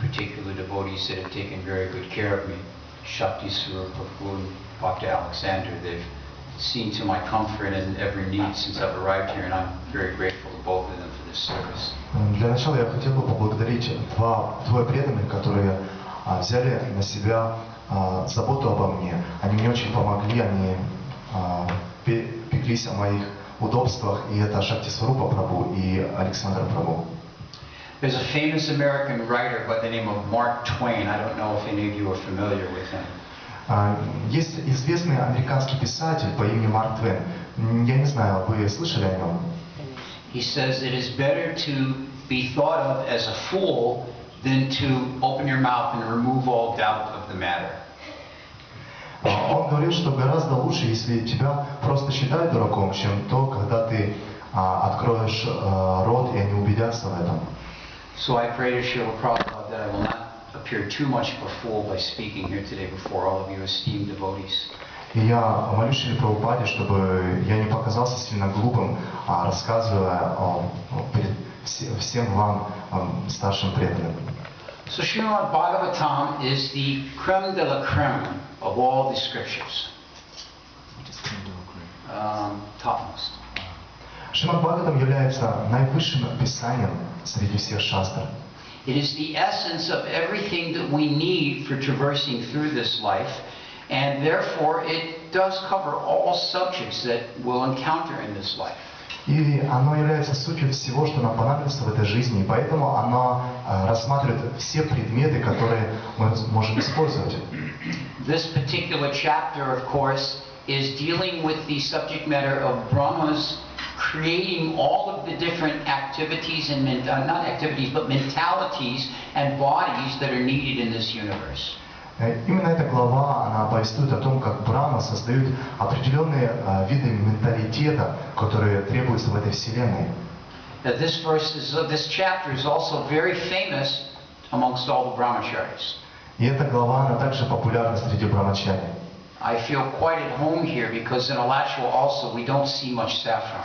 particular devotees that have taken very good care of me. Shakti Swarupa and Bhakta Alexander, they've seen to my comfort and every need since I've arrived here, and I'm very grateful to both of them for this service. Для начала я хотел бы поблагодарить двое преданных, которые взяли на себя заботу обо мне. Они мне очень помогли, они пеклись о моих удобствах, и это Шакти Сварупа Прабху и Александр Прабху. There's a famous American writer by the name of Mark Twain. I don't know if any of you are familiar with him. Есть известный американский писатель по имени Марк Твен. Я не знаю, вы слышали о нем? He says it is better to be thought of as a fool than to open your mouth and remove all doubt of the matter. Он говорит, что гораздо лучше, если тебя просто считают дураком, чем то, когда ты откроешь рот, и они убедятся в этом. So I pray to Srila Prabhupada that I will not appear too much of a fool by speaking here today before all of you esteemed devotees. И я молюсь Шриле Прабхупаде, чтобы я не показался сильно глупым, рассказывая перед всем вам, старшим преданным. So Srimad Bhagavatam is the creme de la creme of all the scriptures. Topmost. Шримад Бхагаватам является наивысшим писанием среди всех шастр. It is the essence of everything that we need for traversing through this life, and therefore it does cover all subjects that we'll encounter in this life. И оно является сутью всего, что нам понадобится в этой жизни, и поэтому оно рассматривает все предметы, которые мы можем использовать. This particular chapter, of course, is dealing with the subject matter of Brahma's creating all of the different activities and not activities, but mentalities and bodies that are needed in this universe. Именно эта глава, она повествует о том, как Брахма создает определенные виды менталитета, которые требуются в этой вселенной. This chapter is also very famous amongst all the brahmacharis. И эта глава, она также популярна среди брамачари. I feel quite at home here because in Alachua also we don't see much saffron.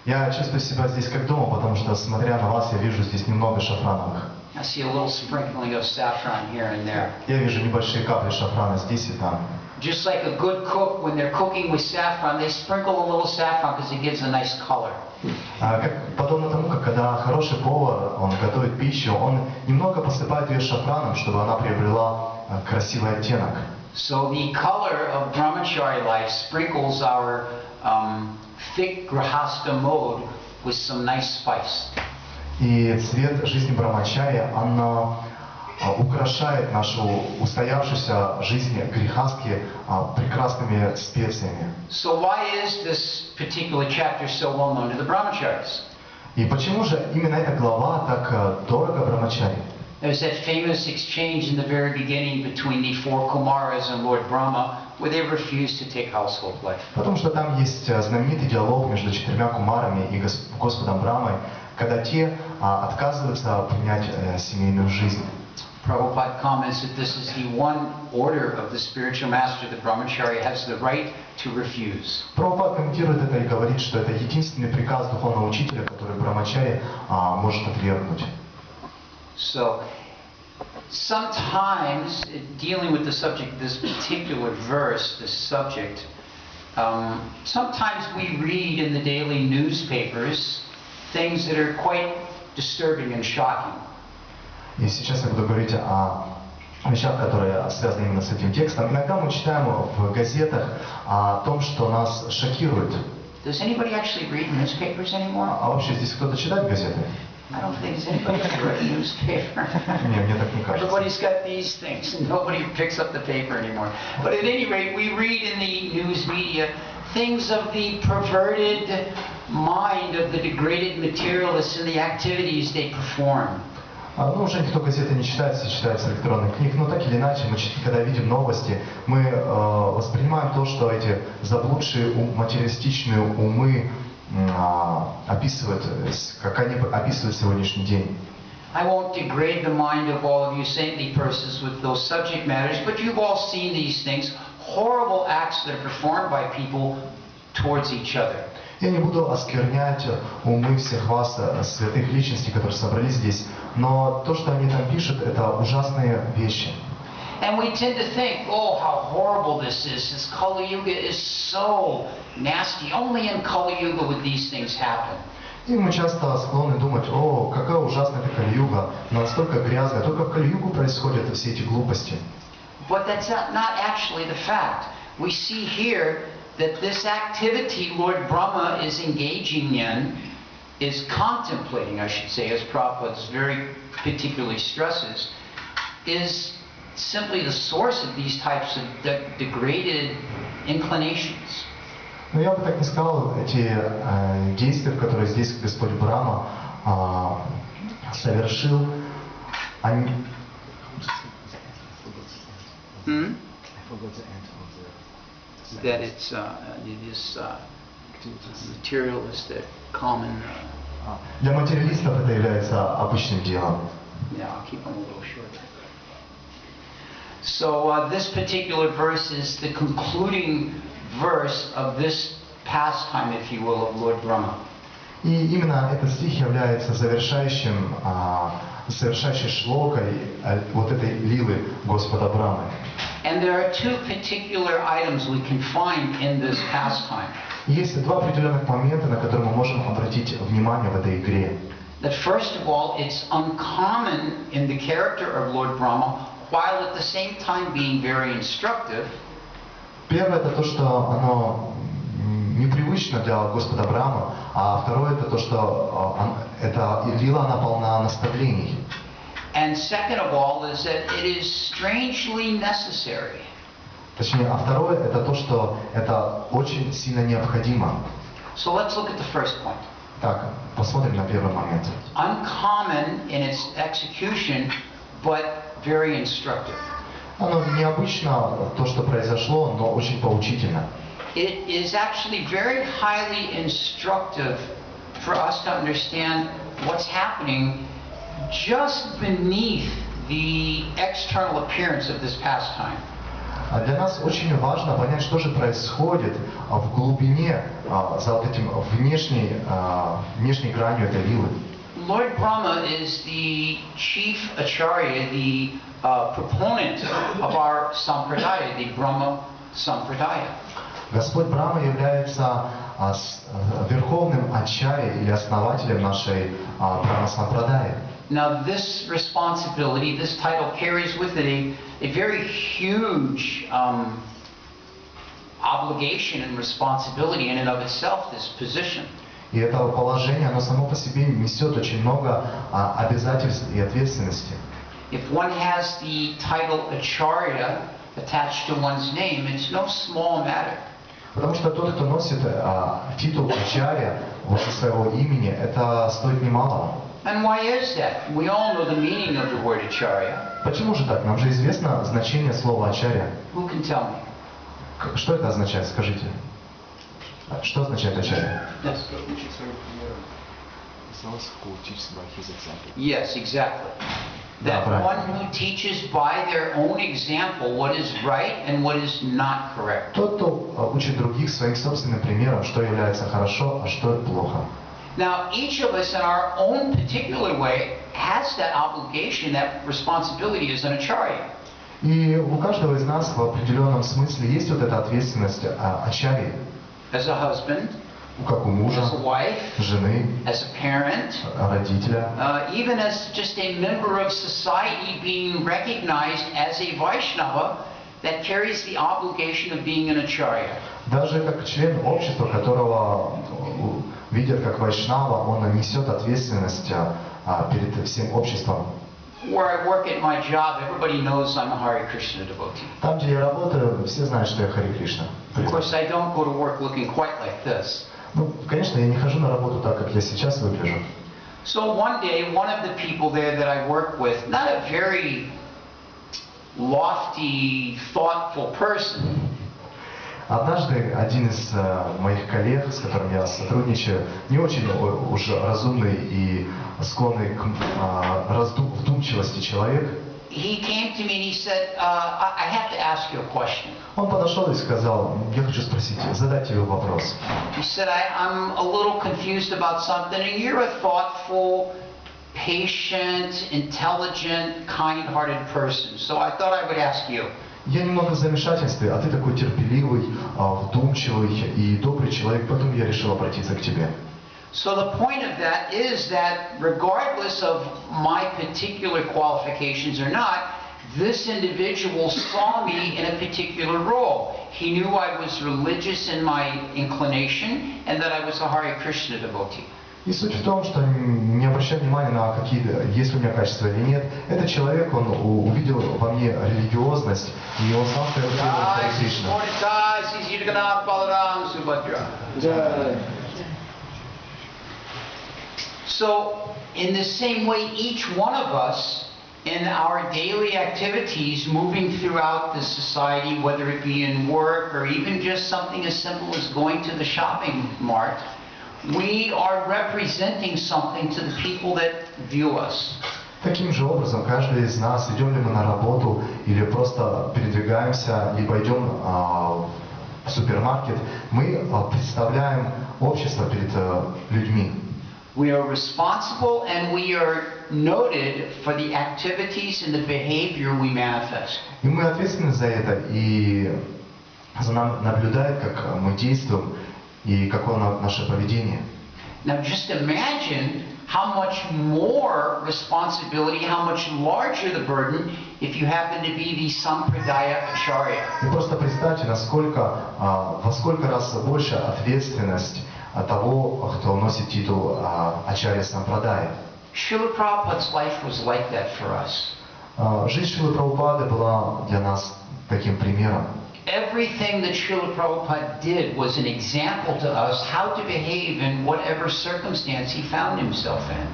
Я чувствую себя здесь как дома, потому что, смотря на вас, я вижу здесь немного шафрановых. I see a little sprinkling of saffron here and there. Я вижу небольшие капли шафрана здесь и там. Just like a good cook, when they're cooking with saffron, they sprinkle a little saffron because it gives a nice color. Подобно тому, как когда хороший повар, он готовит пищу, он немного посыпает ее шафраном, чтобы она приобрела красивый оттенок. So the color of brahmachari life sprinkles our thick grahasta mode with some nice spice. И цвет жизни брамачари, она украшает нашу устоявшуюся жизнь грехастки прекрасными специями. So why is this particular chapter so well known to the brahmacharis? И почему же именно эта глава так дорого брамачари? There's that famous exchange in the very beginning between the four Kumaras and Lord Brahma, where they refused to take household life. Потому что там есть знаменитый диалог между четырьмя кумарами и Господом Брамой, когда те отказываются принять семейную жизнь. Prabhupada comments that this is the one order of the spiritual master that brahmachari has the right to refuse. Прабхупад комментирует это и говорит, что это единственный приказ духовного учителя, который брамачари может отвергнуть. So, sometimes, dealing with the subject, this particular verse, this subject, sometimes we read in the daily newspapers things that are quite disturbing and shocking. И сейчас я буду говорить о вещах, которые связаны именно с этим текстом. Иногда мы читаем в газетах о том, что нас шокирует. Does anybody actually read newspapers anymore? А вообще здесь кто-то читает газеты? I don't think there's anybody who read a newspaper. Не, мне так не кажется. Everybody's got these things, and nobody picks up the paper anymore. But at any rate, we read in the news media things of the perverted mind of the degraded materialists and the activities they perform. Ну, уже никто газеты не читает, все читают с электронных книг, но так или иначе, мы, когда видим новости, мы воспринимаем то, что эти заблудшие материалистичные умы описывают, как они описывают сегодняшний день. I won't degrade the mind of all of you saintly persons with those subject matters, but you've all seen these things, horrible acts that are performed by people towards each other. Я не буду осквернять умы всех вас, святых личностей, которые собрались здесь, но то, что они там пишут, это ужасные вещи. And we tend to think, oh, how horrible this is. This Kali Yuga is so nasty. Only in Kali Yuga would these things happen. И мы часто склонны думать, о, какая ужасная эта Кали-юга, настолько грязная, только в Кали-югу происходят все эти глупости. But that's not actually the fact. We see here that this activity Lord Brahma is engaging in, is contemplating, I should say, as Prabhupada very particularly stresses, is simply the source of these types of degraded inclinations. Но я бы так не сказал, эти действия, которые здесь Господь Брахма совершил, они... That it's this materialistic, common... Для материалистов это является обычным делом. Yeah, I'll keep them a little short. So this particular verse is the concluding verse of this pastime, if you will, of Lord Brahma. И именно этот стих является завершающей шлокой вот этой лилы Господа Брамы. And there are two particular items we can find in this pastime. Есть два определенных момента, на которые мы можем обратить внимание в этой игре. That first of all, it's uncommon in the character of Lord Brahma, while at the same time being very instructive. Первое это то, что оно непривычно для Господа Брамы, а второе это то, что эта лила она полна наставлений. And second of all is that it is strangely necessary. Точнее, а второе это то, что это очень сильно необходимо. So let's look at the first point. Так, посмотрим на первый момент. Uncommon in its execution, but very instructive. Оно необычно, то, что произошло, но очень поучительно. It is actually very highly instructive for us to understand what's happening just beneath the external appearance of this pastime. Для нас очень важно понять, что же происходит в глубине, за вот этим внешней гранью этой вилы. Lord Brahma is the chief acharya, the proponent of our sampradaya, the Brahma sampradaya. Господь Брахма является верховным ачарьей или основателем нашей Брахма-сампрадаи. Now this responsibility, this title carries with it a very huge obligation and responsibility in and of itself, this position. И это положение, оно само по себе несет очень много обязательств и ответственности. If one has the title Acharya attached to one's name, it's no small matter. Потому что тот, кто носит титул ачарья возле своего имени, это стоит немалого. And why is that? We all know the meaning of the word Acharya. Почему же так? Нам же известно значение слова ачарья. Who can tell me? Что это означает? Скажите. Что означает ачарья? Yes, exactly. That one who teaches by their own example what is right and what is not correct. Тот, кто учит других своим собственным примером, что является хорошо, а что плохо. Now, each of us in our own particular way has that obligation, that responsibility as an acharya. И у каждого из нас в определенном смысле есть вот эта ответственность ачарьи. As a husband, как у мужа, as a wife, жены, as a parent, родителя, even as just a member of society being recognized as a Vaishnava that carries the obligation of being an acharya. Даже как член общества, которого видят как вайшнава, он несет ответственность перед всем обществом. Where I work at my job, everybody knows I'm a Hare Krishna devotee. Там, где я работаю, все знают, что я Харе Кришна. Of course, I don't go to work looking quite like this. Ну, конечно, я не хожу на работу так, как я сейчас выгляжу. So one day, one of the people there that I work with, not a very lofty, thoughtful person. Однажды один из моих коллег, с которым я сотрудничаю, не очень уж разумный и склонный к вдумчивости человек. He came to me and he said, I have to ask you a question. Он подошел и сказал, я хочу спросить, задать тебе вопрос. He said, I'm a little confused about something, and you're a thoughtful, patient, intelligent, kind-hearted person. So I thought I would ask you. Я немного в замешательстве, а ты такой терпеливый, вдумчивый и добрый человек, поэтому я решил обратиться к тебе. So the point of that is that regardless of my particular qualifications or not, this individual saw me in a particular role. He knew I was religious in my inclination and that I was a Hare Krishna devotee. И суть в том, что не обращая внимания на какие, есть у меня качества или нет, этот человек, он увидел во мне религиозность, и он сам стоял перед Кришной. So, in the same way, each one of us, in our daily activities, moving throughout the society, whether it be in work or even just something as simple as going to the shopping mart, we are representing something to the people that view us. Таким же образом, каждый из нас, идем ли мы на работу или просто передвигаемся, либо идем в супермаркет, мы представляем общество перед людьми. We are responsible and we are noted for the activities and the behavior we manifest. И мы ответственны за это, и за нами наблюдает, как мы действуем и какое наше поведение. Now just imagine how much more responsibility, how much larger the burden if you happen to be the Sampradaya Acharya. И просто представьте, во сколько раз больше ответственность того, кто носит титул Ачарья Сампрадая. Srila Prabhupada's life was like that for us. Жизнь Шрилы Прабхупады была для нас таким примером. Everything that Srila Prabhupada did was an example to us how to behave in whatever circumstance he found himself in.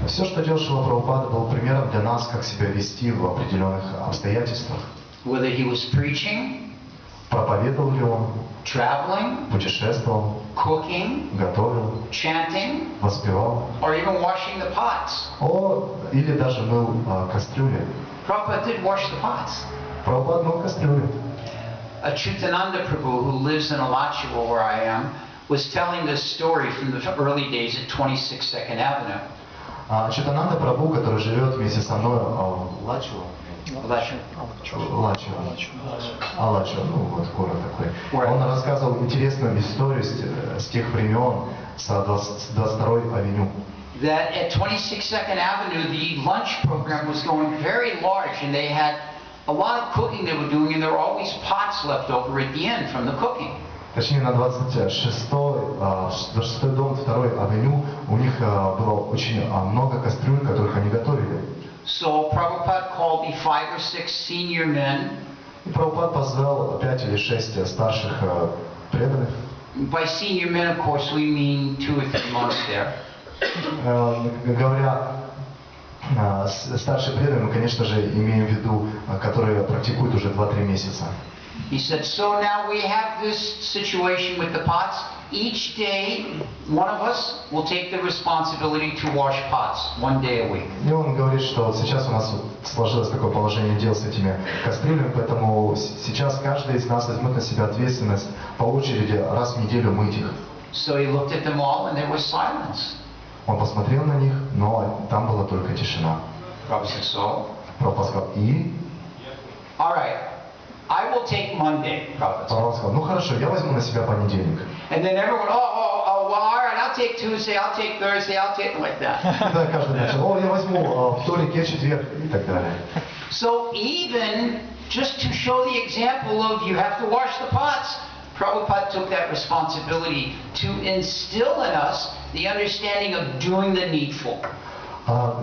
Все, что делал Шрила Прабхупада, был примером для нас, как себя вести в определенных обстоятельствах. Whether he was preaching, проповедовал ли он, traveling, путешествовал, cooking, готовил, chanting, воспевал, or even washing the pots. Или даже мыл кастрюли. Prabhupada did wash the pots. Прабхупада мыл кастрюли. Chutananda Prabhu, who lives in Alachua, where I am, was telling this story from the early days at 26 2nd Avenue. Чутананда Прабху, который живет вместе со мной в Алачуа. Алачуа, ну вот город такой. Он рассказывал интересную историю с тех времен, с 22-й авеню. That at 26 2nd Avenue, the lunch program was going very large, and they had a lot of cooking they were doing, and there were always pots left over at the end from the cooking. Точнее, на 26-й дом 2-й авеню у них было очень много кастрюль, которых они готовили. So Prabhupada called the 5 or 6 senior men. И Прабхупад позвал 5 или 6 старших преданных. By senior men, of course, we mean 2 or 3 months there. Говоря старшие преданные, мы, конечно же, имеем в виду, которые практикуют уже 2-3 месяца. He said, so now we have this situation with the pots. Each day, one of us will take the responsibility to wash pots 1 day a week. И он говорит, что сейчас у нас сложилось такое положение дел с этими кастрюлями, поэтому сейчас каждый из нас возьмет на себя ответственность по очереди раз в неделю мыть их. So he looked at them all, and there was silence. Он посмотрел на них, но там была только тишина. Prabhupada said, so? Прабхупад сказал, и? All right, I will take Monday, Prabhupada said. Прабхупад сказал, ну хорошо, я возьму на себя понедельник. And then everyone, well, all right, I'll take Tuesday, I'll take Thursday, I'll take, like that. Да, каждый начал, я возьму вторник, я четверг, и так далее. So even just to show the example of you have to wash the pots, Prabhupada took that responsibility to instill in us the understanding of doing the needful.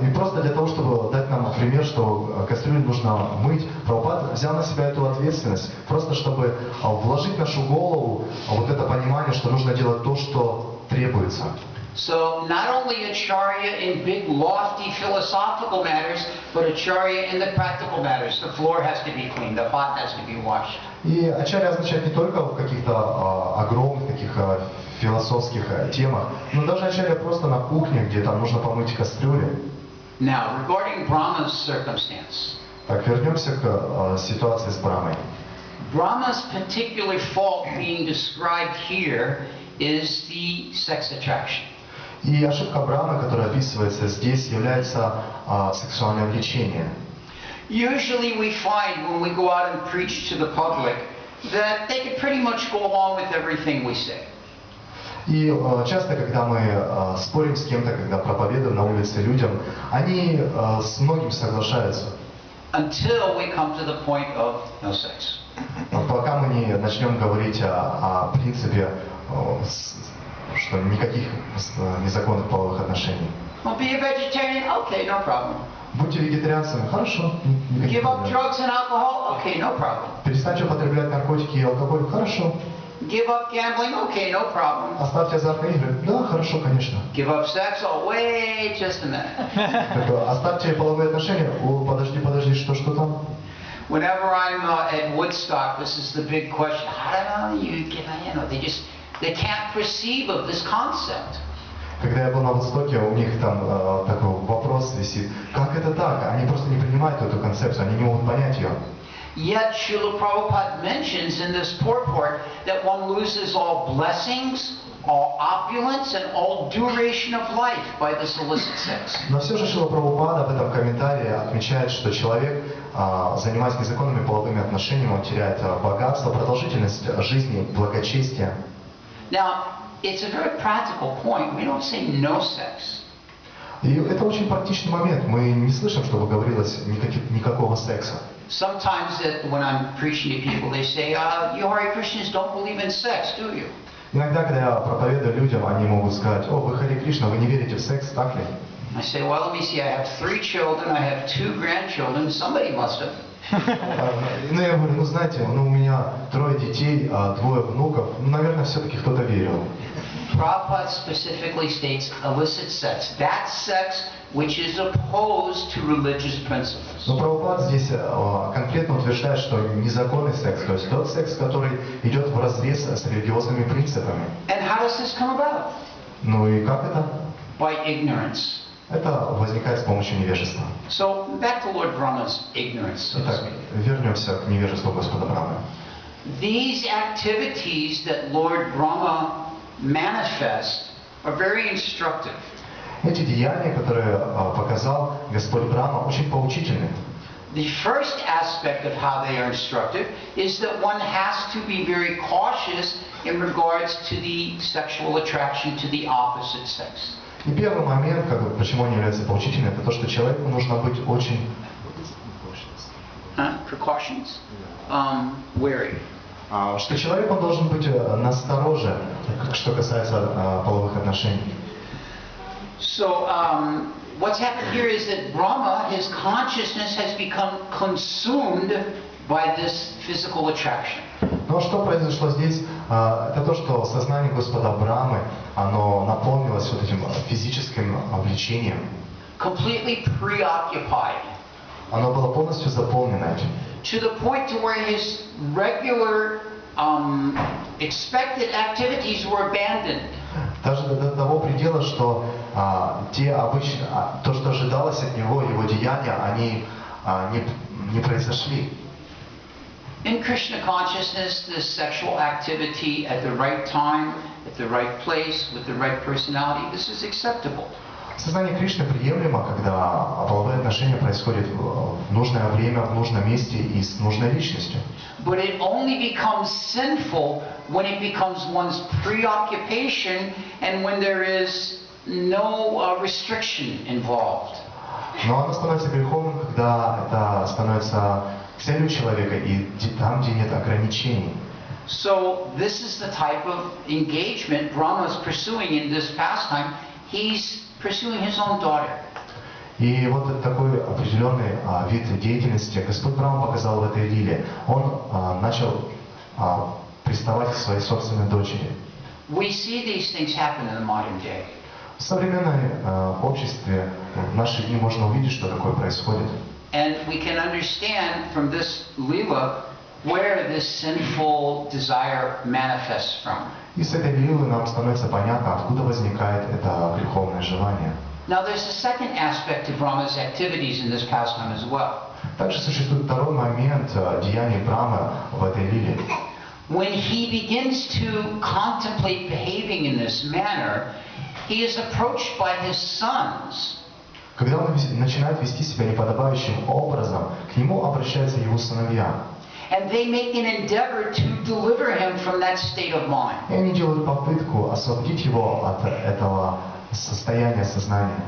И просто для того, чтобы дать нам пример, что кастрюлю нужно мыть, Прабхупад взял на себя эту ответственность, просто чтобы вложить в нашу голову вот это понимание, что нужно делать то, что требуется. So not only Acharya in big, lofty philosophical matters, but Acharya in the practical matters. The floor has to be cleaned, the pot has to be washed. И Ачарья означает не только в каких-то огромных таких философских темах, но даже Ачарья просто на кухне, где там нужно помыть кастрюли. Now, regarding Brahma's circumstance. Так, вернемся к ситуации с Брамой. Brahma's particular fault being described here is the sex attraction. И ошибка Брамы, которая описывается здесь, является сексуальное влечение. Usually we find when we go out and preach to the public that they can pretty much go along with everything we say. И часто, когда мы спорим с кем-то, когда проповедуем на улице людям, они с многим соглашаются. Until we come to the point of no sex. Пока мы не начнем говорить о принципе, что никаких незаконных половых отношений. Well, be a vegetarian? Okay, no problem. Будьте вегетарианцами, хорошо, никаких Give up проблем. drugs and alcohol? Okay, no problem. Перестаньте употреблять наркотики и алкоголь, хорошо. Give up gambling? Okay, no problem. Оставьте азартные игры, да, хорошо, конечно. Give up sex? Oh, wait just a minute. Оставьте половые отношения, о, подожди, что там? Whenever I'm at Woodstock, this is the big question. How do you get, they can't perceive of this concept. Когда я был на Востоке, у них там такой вопрос висит. Как это так? Они просто не принимают эту концепцию, они не могут понять ее. Yet Srila Prabhupada mentions in this purport that one loses all blessings, all opulence, and all duration of life by this illicit sex. Но все же Шрила Прабхупада в этом комментарии отмечает, что человек, занимаясь незаконными половыми отношениями, он теряет богатство, продолжительность жизни, благочестие. Now, it's a very practical point. We don't say no sex. И это очень практичный момент. Мы не слышим, чтобы говорилось никакого секса. Sometimes when I'm preaching to people, they say, you Hare Krishnas don't believe in sex, do you? Иногда, когда я проповедую людям, они могут сказать: о, вы Харе Кришна, вы не верите в секс, так ли? I say, well, let me see, I have 3 children, I have 2 grandchildren, somebody must have. Ну, я говорю, знаете, у меня 3 детей, 2 внуков, наверное, все-таки кто-то верил. Prabhupada specifically states illicit sex, that sex which is opposed to religious principles. Но Прабхупад здесь конкретно утверждает, что незаконный секс, то есть тот секс, который идет вразрез с религиозными принципами. And how does this come about? Ну и как это? By ignorance. Это возникает с помощью невежества. So, back to Lord Brahma's ignorance, so to Итак, speak. вернемся к невежеству Господа Брамы. These activities that Lord Brahma manifests are very instructive. Эти деяния, которые показал Господь Брахма, очень поучительны. The first aspect of how they are instructive is that one has to be very cautious in regards to the sexual attraction to the opposite sex. И первый момент, почему они являются поучительными, это то, что человеку нужно быть очень Precautions? Wary. Что человек он должен быть настороже, что касается половых отношений. So, what's happened here is that Brahma, his consciousness has become consumed by this physical attraction. Но что произошло здесь, это то, что сознание Господа Брамы, оно наполнилось вот этим физическим влечением. Completely preoccupied. Оно было полностью заполнено этим. To the point to where his regular expected activities were abandoned. Даже до того предела, что то, что ожидалось от него, его деяния, они не произошли. In Krishna consciousness, this sexual activity at the right time, at the right place, with the right personality, this is acceptable. Сознание Кришны приемлемо, когда половые отношения происходят в нужное время, в нужном месте и с нужной личностью. But it only becomes sinful when it becomes one's preoccupation and when there is no restriction involved. Но оно становится греховным, когда это становится целью человека и там, где нет ограничений. So this is the type of engagement Brahma is pursuing in this pastime. He's pursuing his own daughter. И вот такой определенный вид деятельности Господь Брахма показал в этой лиле. Он начал приставать к своей собственной дочери. We see these things happen in the modern day. В современном обществе в наши дни можно увидеть, что такое происходит. And we can understand from this lila where this sinful desire manifests from. И с этой лилы нам становится понятно, откуда возникает это греховное желание. Now there's a second aspect of Brahma's activities in this pastime as well. Также существует второй момент деяний Брамы в этой лиле. When he begins to contemplate behaving in this manner, he is approached by his sons. Когда он начинает вести себя неподобающим образом, к нему обращаются его сыновья. And they make an endeavor to deliver him from that state of mind. И они делают попытку освободить его от этого состояния сознания.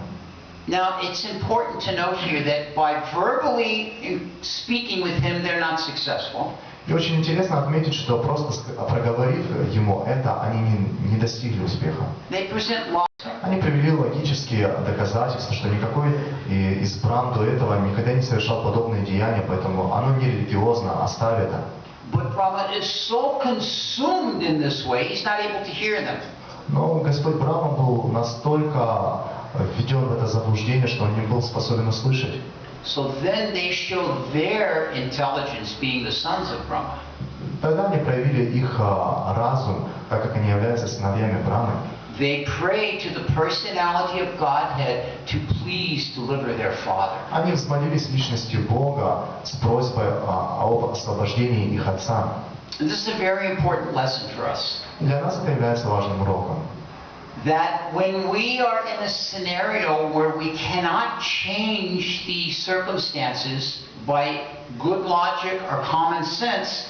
Now, it's important to note here that by verbally speaking with him, they're not successful. И очень интересно отметить, что просто проговорив ему это, они не достигли успеха. They present lots. Они привели логические доказательства, что никакой из брам до этого никогда не совершал подобные деяния, поэтому оно не религиозно, оставь это. But Brahma is so consumed in this way, he's not able to hear them. Но Господь Брахма был настолько введен в это заблуждение, что он не был способен услышать. So then they show their intelligence, being the sons of Brahma. Тогда они проявили их разум, так как они являются сыновьями Брамы. They pray to the personality of Godhead to please deliver their father. Они взмолились личностью Бога с просьбой об освобождении их отца. And this is a very important lesson for us. Для нас это является важным уроком. That when we are in a scenario where we cannot change the circumstances by good logic or common sense,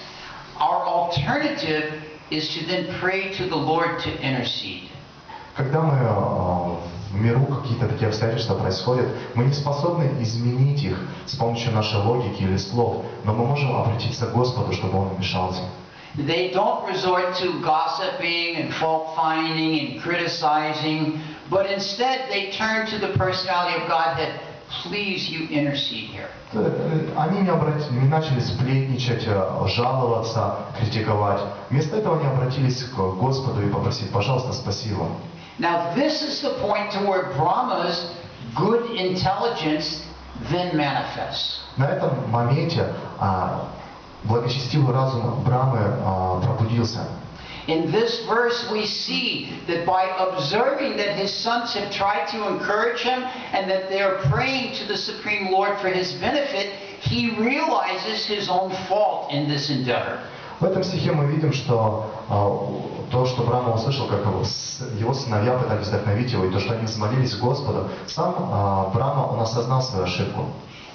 our alternative is to then pray to the Lord to intercede. Когда мы в миру какие-то такие обстоятельства происходят, мы не способны изменить их с помощью нашей логики или слов, но мы можем обратиться к Господу, чтобы Он вмешался. They don't resort to gossiping and fault-finding and criticizing, but instead they turn to the personality of Godhead. Please, you intercede here. Они не начали сплетничать, жаловаться, критиковать. Вместо этого они обратились к Господу и попросили, пожалуйста, спаси его. Now this is the point to where Brahma's good intelligence then manifests. На этом моменте благочестивый разум Брамы пробудился. In this verse we see that by observing that his sons have tried to encourage him and that they are praying to the Supreme Lord for his benefit, he realizes his own fault in this endeavor. В этом стихе мы видим, что то, что Брахма услышал, как его сыновья пытались вдохновить его, и то, что они взмолились Господу, сам Брахма, он осознал свою ошибку.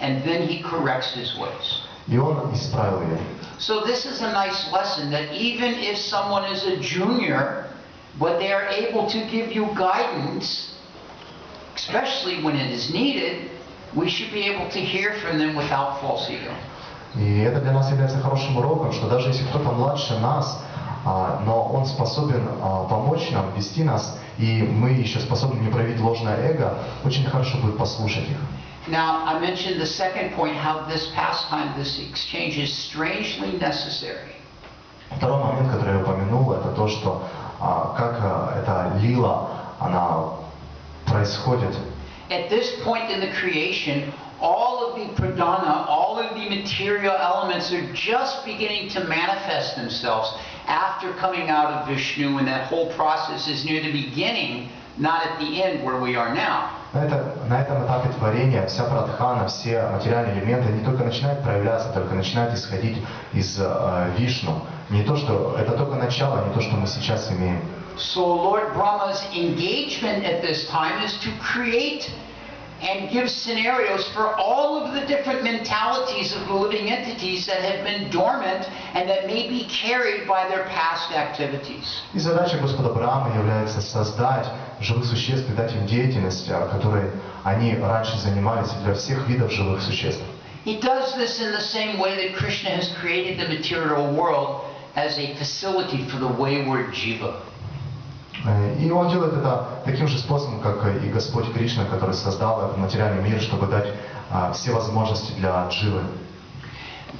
And then he corrects his ways. И он исправил ее. So this is a nice lesson that even if someone is a junior, but they are able to give you guidance, especially when it is needed, we should be able to hear from them without false ego. И это для нас является хорошим уроком, что даже если кто-то младше нас, но он способен помочь нам, вести нас, и мы еще способны не проявить ложное эго, очень хорошо будет послушать их. Now, I mentioned the second point, how this pastime, this exchange is strangely necessary. Второй момент, который я упомянул, это то, что как эта лила, она происходит. At this point in the creation, all of the pradhana, all of the material elements are just beginning to manifest themselves after coming out of Vishnu, and that whole process is near the beginning, not at the end where we are now. На этом этапе творения вся прадхана, все материальные элементы не только начинают проявляться, только начинают исходить из Вишну. Не то, что это только начало, не то, что мы сейчас имеем. So Lord Brahma's engagement at this time is to create and give scenarios for all of the different mentalities of the living entities that have been dormant and that may be carried by their past activities. И задача Господа Брахмы является создать живых существ и дать им деятельность, которой они раньше занимались для всех видов живых существ. He does this in the same way that Krishna has created the material world as a facility for the wayward jiva. И он делает это таким же способом, как и Господь Кришна, который создал этот материальный мир, чтобы дать все возможности для дживы.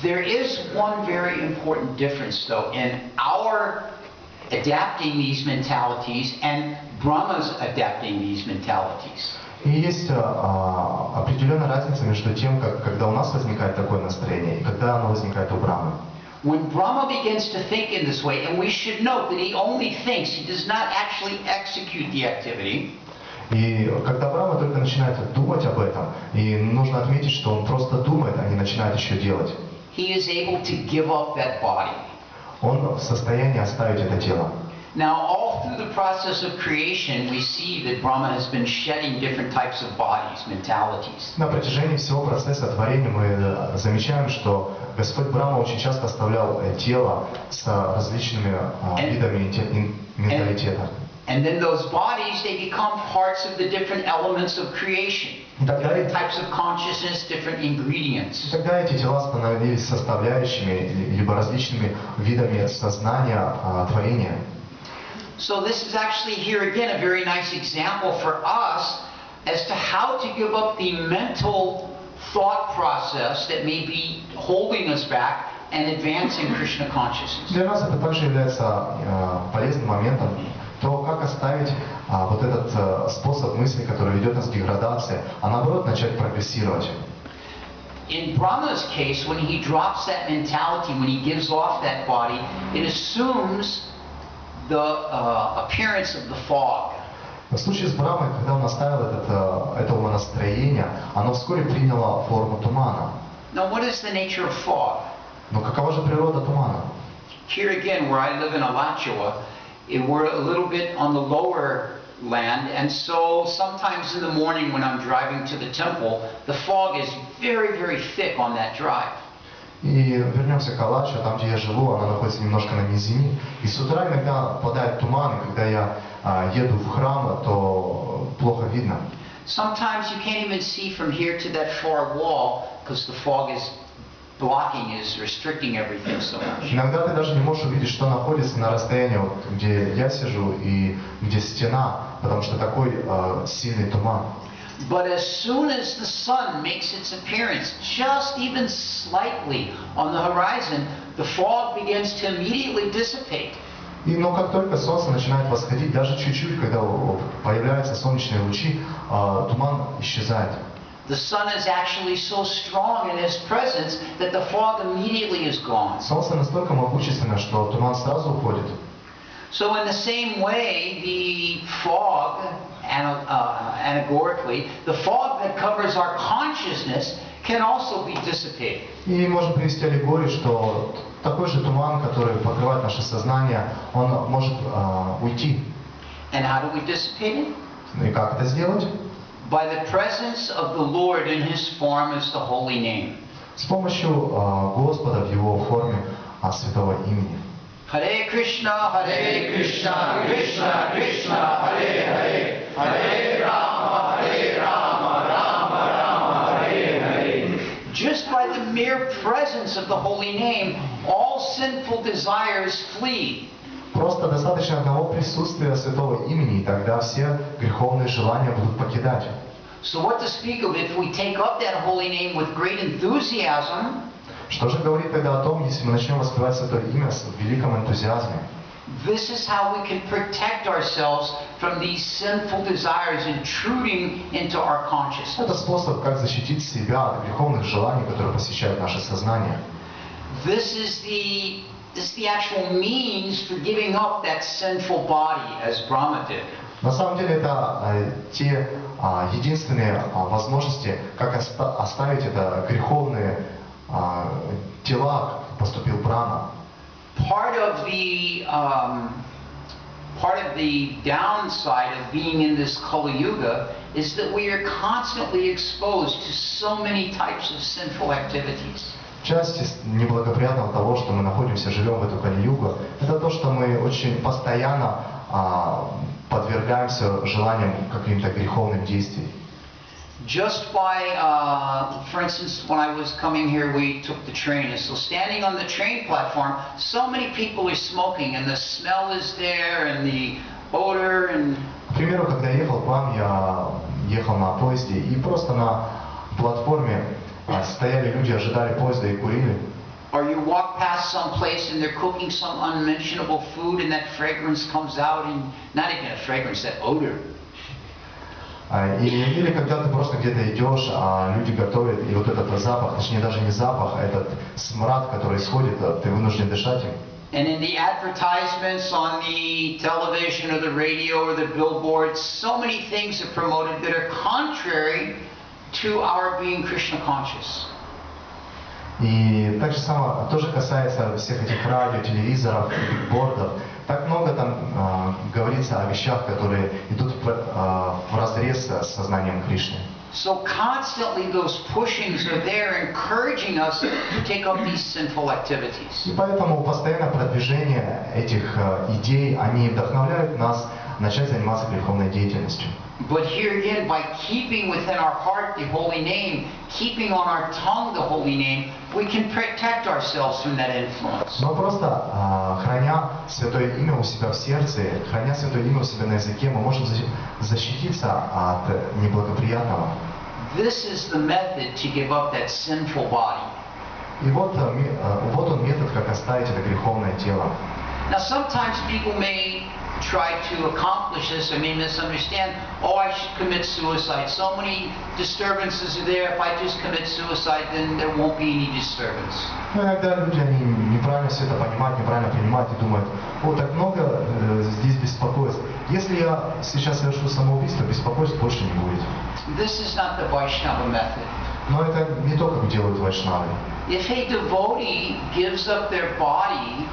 There is one very important difference, though, in our adapting these mentalities and Brahma's adapting these mentalities. И есть определенная разница между тем, когда у нас возникает такое настроение, и когда оно возникает у Брамы. When Brahma begins to think in this way, and we should note that he only thinks, he does not actually execute the activity. И когда Брахма только начинает думать об этом, и нужно отметить, что он просто думает, а не начинает еще делать. He is able to give up that body. Он в состоянии оставить это тело. Now, all through the process of creation, we see that Brahma has been shedding different types of bodies, mentalities. На протяжении всего процесса творения мы замечаем, что Господь Брахма очень часто оставлял тело с различными видами менталитета. And then those bodies, they become parts of the different elements of creation. Different types of consciousness, different ingredients. Тогда эти тела становились составляющими, либо различными видами сознания творения. So this is actually here again a very nice example for us as to how to give up the mental thought process that may be holding us back and advancing Krishna consciousness. Для нас это также является полезным моментом, то как оставить вот этот способ мысли, который ведет нас к деградации, а наоборот начать прогрессировать. In Brahma's case, when he drops that mentality, when he gives off that body, it assumes the appearance of the fog. В случае с Брахмой, когда он оставил это умонастроение, оно вскоре приняло форму тумана. Now, what is the nature of fog? Но какова же природа тумана? Here again, where I live in Alachua, we're a little bit on the lower land, and so sometimes in the morning when I'm driving to the temple, the fog is very, very thick on that drive. И вернемся к Алачу, там, где я живу, она находится немножко на низине. И с утра иногда попадает туман, и когда я еду в храм, то плохо видно. Sometimes you can't even see from here to that far wall because the fog is blocking, is restricting everything so much. Иногда ты даже не можешь увидеть, что находится на расстоянии, вот, где я сижу и где стена, потому что такой сильный туман. But as soon as the sun makes its appearance, just even slightly on the horizon, the fog begins to immediately dissipate. Но как только солнце начинает восходить, даже чуть-чуть, когда появляются солнечные лучи, туман исчезает. The sun is actually so strong in its presence that the fog immediately is gone. Солнце настолько могущественно, что туман сразу уходит. So in the same way, the fog, allegorically, the fog that covers our consciousness can also be dissipated. И можем привести аллегорию, что такой же туман, который покрывает наше сознание, он может уйти. And how do we dissipate it? И как это сделать? By the presence of the Lord in His form as the holy name. С помощью Господа в Его форме святого имени. Hare Krishna, Krishna Krishna, Hare Hare, Hare Rama, Rama Rama, Hare Hare. Just by the mere presence of the holy name, all sinful desires flee. Просто достаточно одного присутствия святого имени, и тогда все греховные желания будут покидать. So what to speak of if we take up that holy name with great enthusiasm? Что же говорит тогда о том, если мы начнем воспевать святое имя с великим энтузиазмом? This is how we can protect ourselves from these sinful desires intruding into our consciousness. Это способ, как защитить себя от греховных желаний, которые посещают наше сознание. This is the actual means for giving up that sinful body, as Brahma did. На самом деле это те единственные возможности, как оставить это греховные тела, как поступил Брахма. Part of the downside of being in this Kali Yuga is that we are constantly exposed to so many types of sinful activities. Часть неблагоприятного того, что мы находимся, живем в эту Кали-югу, это то, что мы очень постоянно подвергаемся желаниям каким-то греховным действиям. Just by, for instance, when I was coming here, we took the train, and so standing on the train platform, so many people are smoking, and the smell is there, and the odor, and... К примеру, когда я ехал к вам, я ехал на поезде, и просто на платформе стояли люди, ожидали поезда и курили. Or you walk past some place and they're cooking some unmentionable food, and that fragrance comes out, and not even a fragrance, that odor. Или когда ты просто где-то идешь, а люди готовят, и вот этот запах, точнее даже не запах, а этот смрад, который исходит, ты вынужден дышать им. And in the advertisements on the television or the radio or the billboards, so many things are promoted that are contrary to our being Krishna conscious. И так же самое, тоже касается всех этих радио, телевизоров, бигбордов. Так много там говорится о вещах, которые идут вразрез с сознанием Кришны. So constantly those pushings are there, encouraging us to take up these sinful activities. И поэтому постоянное продвижение этих идей, они вдохновляют нас начать заниматься греховной деятельностью. But here again, by keeping within our heart the holy name, keeping on our tongue the holy name, we can protect ourselves from that influence. Но просто храня святое имя у себя в сердце, храня святое имя у себя на языке, мы можем защититься от неблагоприятного. This is the method to give up that sinful body. И вот он метод, как оставить это греховное тело. Now sometimes people may try to accomplish this, or may misunderstand, oh, I should commit suicide. So many disturbances are there. If I just commit suicide, then there won't be any disturbance. Но иногда люди, они неправильно все это понимают, неправильно принимают и думают, о, так много здесь беспокойств. Если я сейчас совершу самоубийство, беспокойств больше не будет. This is not the Vaishnava method. Но это не то, как делают вайшнавы. If a devotee gives up their body,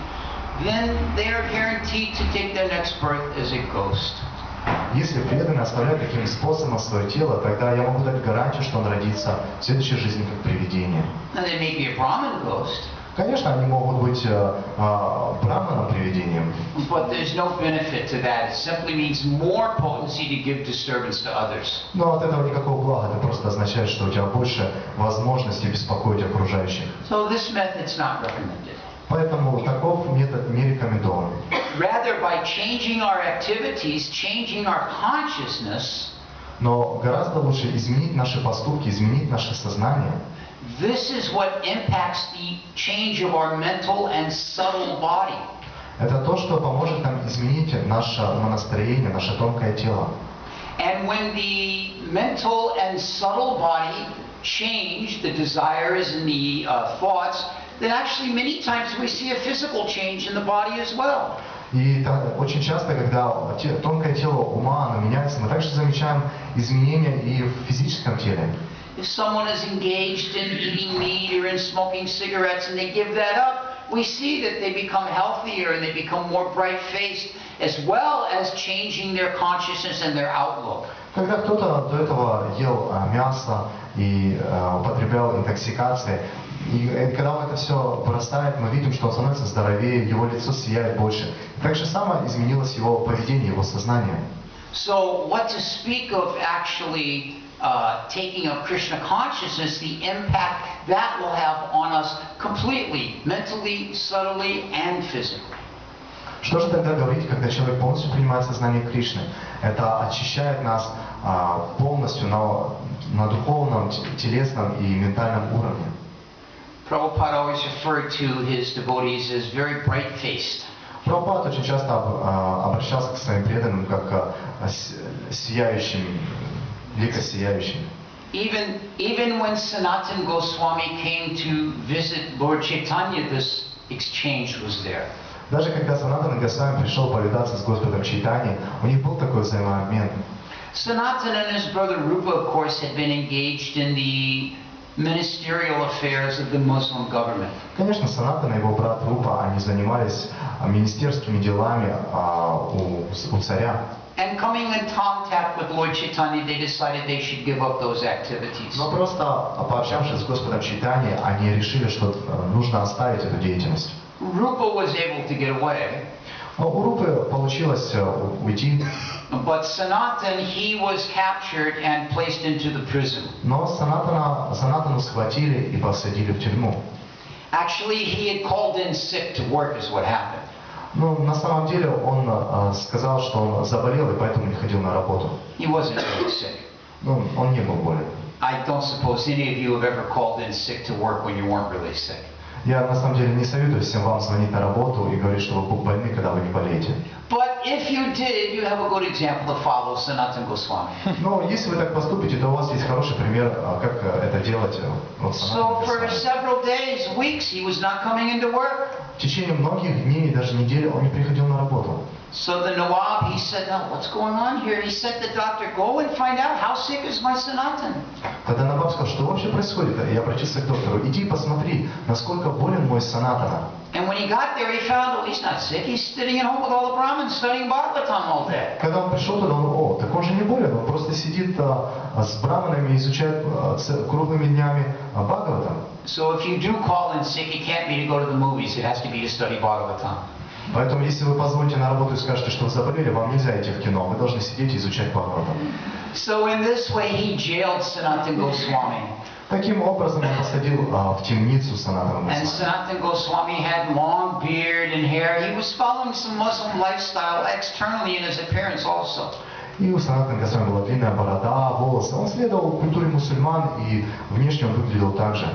then they are guaranteed to take their next birth as a ghost. Если преданный оставляет таким способом свое тело, тогда я могу дать гарантию, что он родится в следующей жизни как привидение. Now they may be a Brahmin ghost, Конечно, они могут быть браманом привидением, but there's no benefit to that. It simply means more potency to give disturbance to others. но от этого никакого блага, это просто означает, что у тебя больше возможностей беспокоить окружающих. So this method's not recommended. Поэтому таков метод не рекомендован. Rather, by changing our activities, changing our consciousness, Но гораздо лучше изменить наши поступки, изменить наше сознание. this is what impacts the change of our mental and subtle body. Это то, что поможет нам изменить наше умонастроение, наше тонкое тело. And when the mental and subtle body change, the desires and the thoughts, then actually many times we see a physical change in the body as well. И очень часто, когда тонкое тело ума оно меняется, мы также замечаем изменения и в физическом теле. If someone is engaged in eating meat or in smoking cigarettes and they give that up, we see that they become healthier and they become more bright-faced, as well as changing their consciousness and their outlook. Когда кто-то до этого ел мясо и употреблял интоксикации, и когда он это все бросает, мы видим, что он становится здоровее, его лицо сияет больше. Так же самое изменилось его поведение, его сознание. So what to speak of actually taking up Krishna consciousness, the impact that will have on us completely, mentally, subtly, and physically. Что же тогда говорить, когда человек полностью принимает сознание Кришны? Это очищает нас полностью на духовном, телесном и ментальном уровне. Prabhupada always referred to his devotees as very bright-faced. Прабхупад очень часто обращался к своим преданным как сияющим, лико сияющим. Even when Sanatana Goswami came to visit Lord Chaitanya, this exchange was there. Даже когда Санатана Госвами пришел повидаться с Господом Чайтаньей, у них был такой взаимообмен. Sanatana and his brother Rupa, of course, had been engaged in the ministerial affairs of the Muslim government. Конечно, Санатана и его брат Рупа, они занимались министерскими делами у царя. And coming in contact with Lord Chaitanya, they decided they should give up those activities. Но просто пообщавшись с Господом Чайтаньей, они решили, что нужно оставить эту деятельность. Rupa was able to get away. У Рупы получилось уйти. But Sanatana, he was captured and placed into the prison. Но Санатану схватили и посадили в тюрьму. Actually, he had called in sick to work, is what happened. Ну, на самом деле он сказал, что он заболел и поэтому не ходил на работу. He wasn't really sick. Ну, он не был болен. I don't suppose any of you have ever called in sick to work when you weren't really sick. Я на самом деле не советую всем вам звонить на работу и говорить, что вы больны, когда вы не болеете. But if you did, you have a good example to follow, Sanatana Goswami. Но если вы так поступите, то у вас есть хороший пример, как это делать. So for several days, weeks, he was not coming into work. В течение многих дней и даже недель он не приходил на работу. So the Nawab, he said, "Now what's going on here?" He said to the doctor, "Go and find out how sick is my Sanatana." Тогда Наваб сказал, что вообще происходит? Я обратился к доктору, иди посмотри, насколько болен мой Санатана. And when he got there, he found, oh, he's not sick. He's sitting at home with all the Brahmins studying Bhagavatam all day. Когда он пришел туда, так он же не болен, он просто сидит с браманами и изучает круглыми днями Бхагаватам. So if you do call in sick, it can't be to go to the movies. It has to be to study Bhagavatam. Поэтому, если вы позвоните на работу и скажете, что вы заболели, вам нельзя идти в кино, вы должны сидеть и изучать Бхагаватам. So in this way, he jailed Sanatana Goswami. Таким образом, он посадил в темницу Санатана And Госвами. Sanatana Goswami had long beard and hair. He was following some Muslim lifestyle externally in his appearance also. И у Санатана Госвами была длинная борода, волосы. Он следовал культуре мусульман, и внешне он выглядел так же.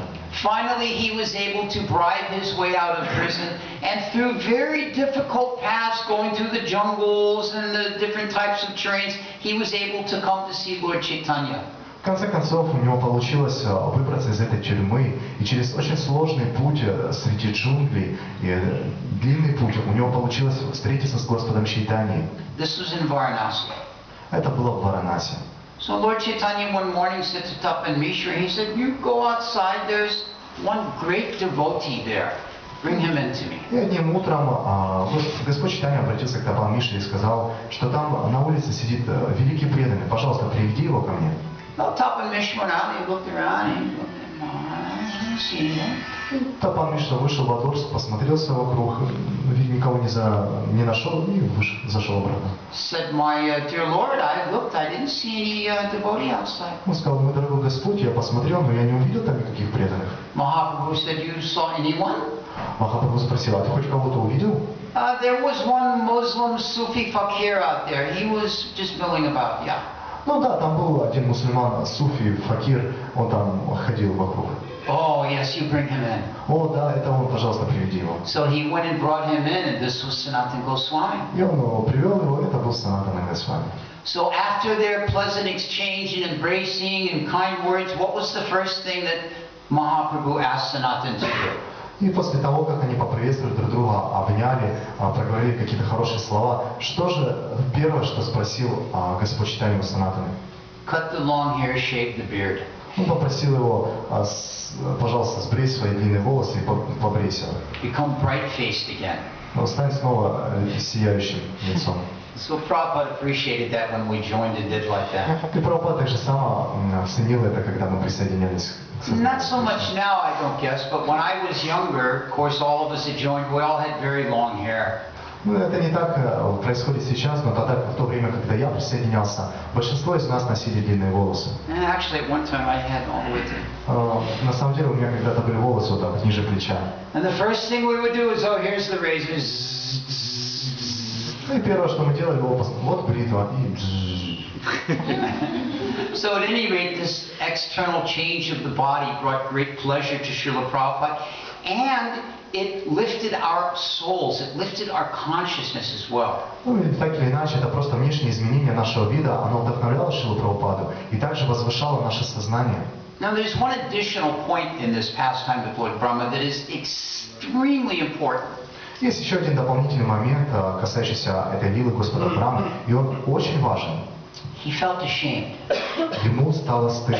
Finally, he was able to bribe his way out of prison, and through very difficult paths, going through the jungles and the different types of terrains, he was able to come to see Lord Chaitanya. В конце концов, у него получилось выбраться из этой тюрьмы, и через очень сложный путь среди джунглей, и длинный путь, у него получилось встретиться с Господом Чайтаньей. This was in Varanasi. Это было в Варанаси. So Lord Chaitanya one morning sits up in Mishra. He said, "You go outside. There's one great devotee there. Bring him in to me." И одним утром Господь Чайтанья обратился к Тапан Мишре и сказал, что там на улице сидит великий преданный. Пожалуйста, приведи его ко мне. Well, Tapan Mishra went out. He looked around. He looked at Maharaj. He didn't see him. Тапан Мишра вышел во двор, посмотрелся вокруг, никого не нашел и зашел обратно. Said, "My dear Lord, I looked. I didn't see any devotee outside." Он сказал, мой дорогой Господь, я посмотрел, но я не увидел там никаких преданных. Mahaprabhu said, "You saw anyone?" Махапрабху спросил, а ты хоть кого-то увидел? There was one Muslim Sufi fakir out there. He was just milling about. Yeah. Ну да, там был один мусульман, суфи, факир, он там ходил вокруг. Oh, yes, you bring him in. О, да, это он, пожалуйста, приведи его. So he went and brought him in, and this was Sanatana Goswami. И он привел его, это был Санатана Госвами. So after their pleasant exchange and embracing and kind words, what was the first thing that Mahaprabhu asked Sanatana to do? И после того, как они поприветствовали друг друга, обняли, проговорили какие-то хорошие слова, что же первое, что спросил Господь Чайтанья у Санатаны? Cut the long hair, shave the beard. Он попросил его, пожалуйста, сбрей свои длинные волосы и побрейся. Become bright-faced again. Стань снова сияющим лицом. So Prabhupada appreciated that when we joined and did like that. И Прабхупада также сама ценила это, когда мы присоединялись к Not so much now, I don't guess, but when I was younger, of course, all of us that joined, we all had very long hair. Ну, это не так происходит сейчас, но тогда, в то время, когда я присоединялся, большинство из нас носили длинные волосы. And actually, at one time, I had all the way to. На самом деле, у меня когда-то были волосы вот так, ниже плеча. And the first thing we would do is, oh, here's the razors. Ну и первое, что мы делали, вот бритва и So at any rate, this external change of the body brought great pleasure to Srila Prabhupada, and it lifted our souls, it lifted our consciousness as well. Ну и так или иначе, это просто внешнее изменение нашего вида, оно вдохновляло Шрилу Прабхупаду и также возвышало наше сознание. Now there's one additional point in this pastime with Lord Brahma that is extremely important. Есть еще один дополнительный момент, касающийся этой лилы Господа Брамы, и он очень важен. He felt ashamed. Ему стало стыдно.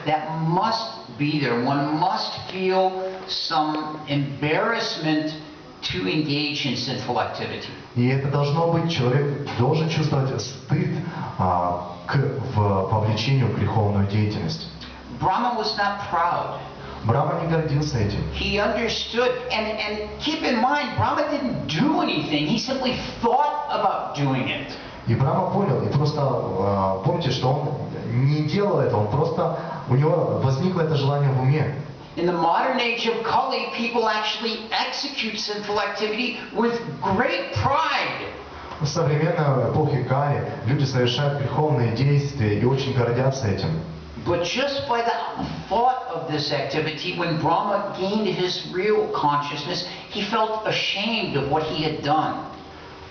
That must be there. One must feel some embarrassment to engage in sinful activity. И это должно быть, человек должен чувствовать стыд к вовлечению в греховную деятельность. Brahma was not proud. Брахма не гордился этим. He understood, and keep in mind, Brahma didn't do anything. He simply thought about doing it. И Брахма понял, и просто помните, что он не делал это, он просто, у него возникло это желание в уме. In the modern age of Kali, people actually execute sinful activity with great pride. В современной эпохе Кали люди совершают греховные действия и очень гордятся этим. But just by the thought of this activity, when Brahma gained his real consciousness, he felt ashamed of what he had done.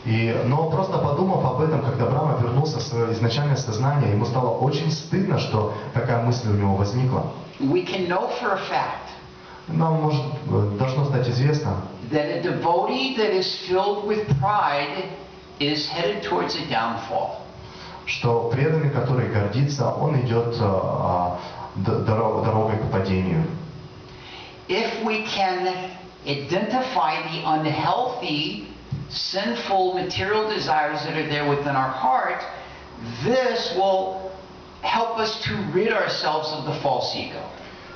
Но просто подумав об этом, когда Брахма вернулся в свое изначальное сознание, ему стало очень стыдно, что такая мысль у него возникла. We can know for a fact Нам должно стать известно, that a devotee that is filled with pride is headed towards a downfall. Что преданный, который гордится, он идет дорогой к падению. If we can identify the unhealthy, sinful material desires that are there within our heart, this will help us to rid ourselves of the false ego.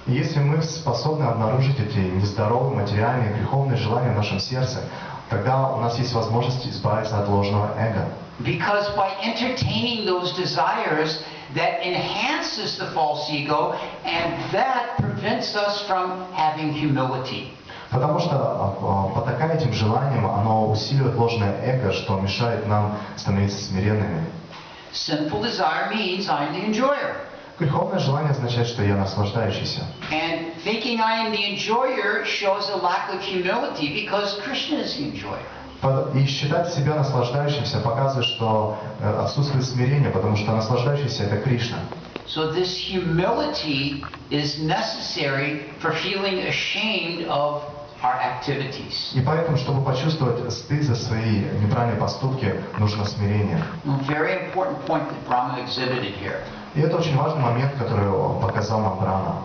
Если мы способны обнаружить эти нездоровые материальные греховные желания в нашем сердце, тогда у нас есть возможность избавиться от ложного эго. Because by entertaining those desires, that enhances the false ego, and that prevents us from having humility. Потому что, потакая этим желаниям, оно усиливает ложное эго, что мешает нам становиться смиренными. Sinful desire means I'm the enjoyer. Греховное желание означает, что я наслаждающийся. And thinking I am the enjoyer shows a lack of humility because Krishna is the enjoyer. И считать себя наслаждающимся показывает, что отсутствует смирение, потому что наслаждающийся — это Кришна. So this humility is necessary for feeling ashamed of our activities. И поэтому, чтобы почувствовать стыд за свои неправильные поступки, нужно смирение. A very important point that Brahma exhibited here. И это очень важный момент, который показал нам Брахма.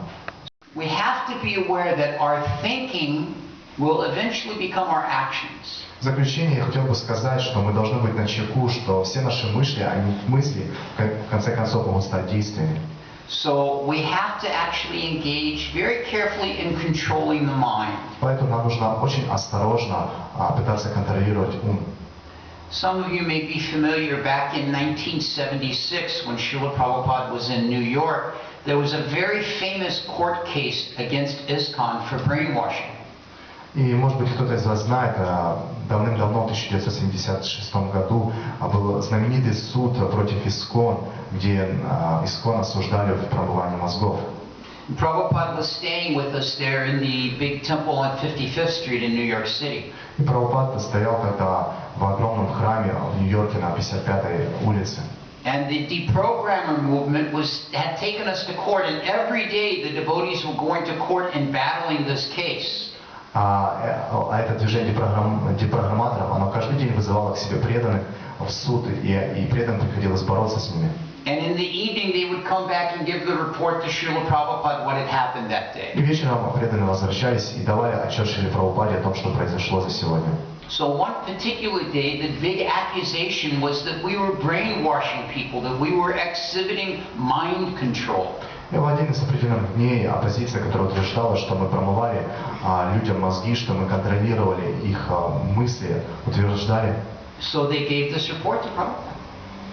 We have to be aware that our thinking will eventually become our actions. В заключение я хотел бы сказать, что мы должны быть начеку, что все наши мысли, в конце концов, могут стать действиями. So we have to actually engage very carefully in controlling the mind. Поэтому нам нужно очень осторожно пытаться контролировать ум. Some of you may be familiar, back in 1976, when Srila Prabhupada was in New York, there was a very famous court case against ISKCON for brainwashing. И, может быть, кто-то из вас знает, давным-давно, в 1976 году, был знаменитый суд против ISKCON, где ISKCON осуждали в промывании мозгов. Prabhupada was staying with us there in the big temple on 55th Street in New York City. И Прабхупада стоял тогда в огромном храме в Нью-Йорке на 55-й улице. And the deprogrammer movement had taken us to court, and every day the devotees were going to court and battling this case. Это движение депрограмматоров, оно каждый день вызывало к себе преданных в суд, и преданным приходилось бороться с ними. And in the evening they would come back and give the report to Srila Prabhupada what had happened that day. И вечером преданные возвращались и давали отчет Шриле Прабхупаде о том, что произошло за сегодня. So one particular day, the big accusation was that we were brainwashing people, that we were exhibiting mind control. И в один из определенных дней оппозиция, которая утверждала, что мы промывали людям мозги, что мы контролировали их мысли, утверждали. So they gave this report to Prabhupada.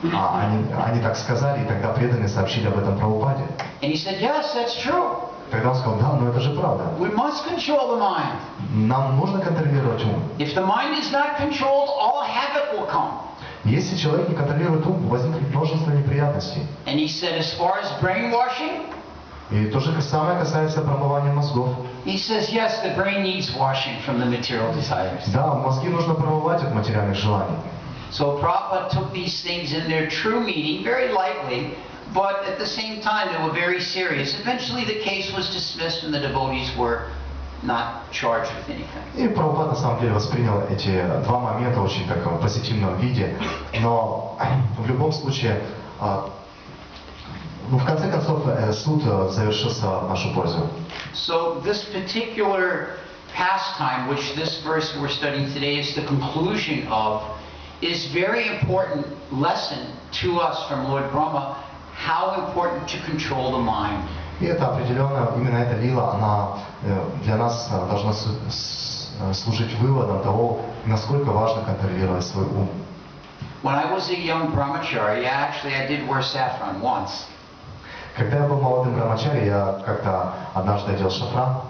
Они так сказали, и тогда преданные сообщили об этом Прабхупаде. And he said, yes, that's true. Тогда он сказал, да, но это же правда. We must control the mind. Нам нужно контролировать ум. If the mind is not controlled, all havoc will come. Если человек не контролирует ум, возникнет множество неприятностей. And he said, as far as brainwashing, и то же самое касается промывания мозгов. He says, yes, the brain needs washing from the material desires. Да, мозги нужно промывать от материальных желаний. So Prabhupada took these things in their true meaning very lightly, but at the same time they were very serious. Eventually the case was dismissed and the devotees were not charged with anything. И Прабхупада на самом деле воспринял эти два момента очень так в позитивном виде, но в любом случае, в конце концов, суд завершился в нашу пользу. So this particular pastime, which this verse we're studying today is the conclusion of, is very important lesson to us from Lord Brahma, how important to control the mind. И это определенно, именно эта лила, она для нас должна служить выводом того, насколько важно контролировать свой ум. When I was a young brahmachari, actually I did wear saffron once. Когда я был молодым брамачари, я как-то однажды одел шафран.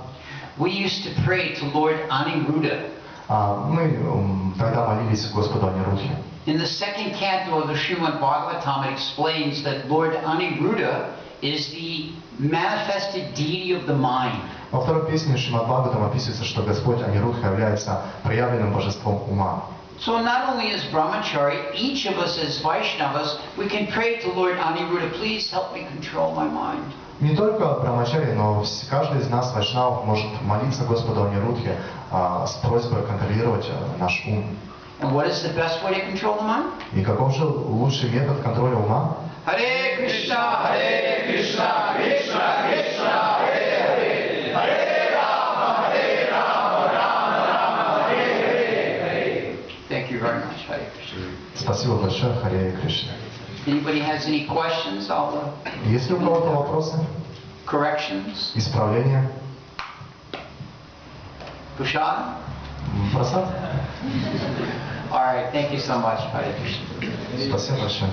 We used to pray to Lord Aniruddha. Мы тогда молились Господу Анирудхе. In the second canto of the Srimad Bhagavatam, it explains that Lord Aniruddha is the manifested deity of the mind. Во второй песне Шримад Бхагаватам описывается, что Господь Анирудха является проявленным божеством ума. So not only as brahmachari, each of us as Vaishnavas, we can pray to Lord Aniruddha, please help me control my mind. Не только брамачари, но каждый из нас, вайшнавов, может молиться Господу Анирудхе с просьбой контролировать наш ум. And what is the best way to control the mind? И каков же лучший метод контроля ума? Hare Krishna, Hare Krishna, Krishna Krishna, Hare Hare, Hare Rama, Rama Hare Krishna. Спасибо большое, Харе Кришна. Anybody has any questions? Есть ли у кого-то вопросы? Corrections? Исправления? Prashad? Просад? All right, thank you so much, Hare Krishna. Спасибо большое.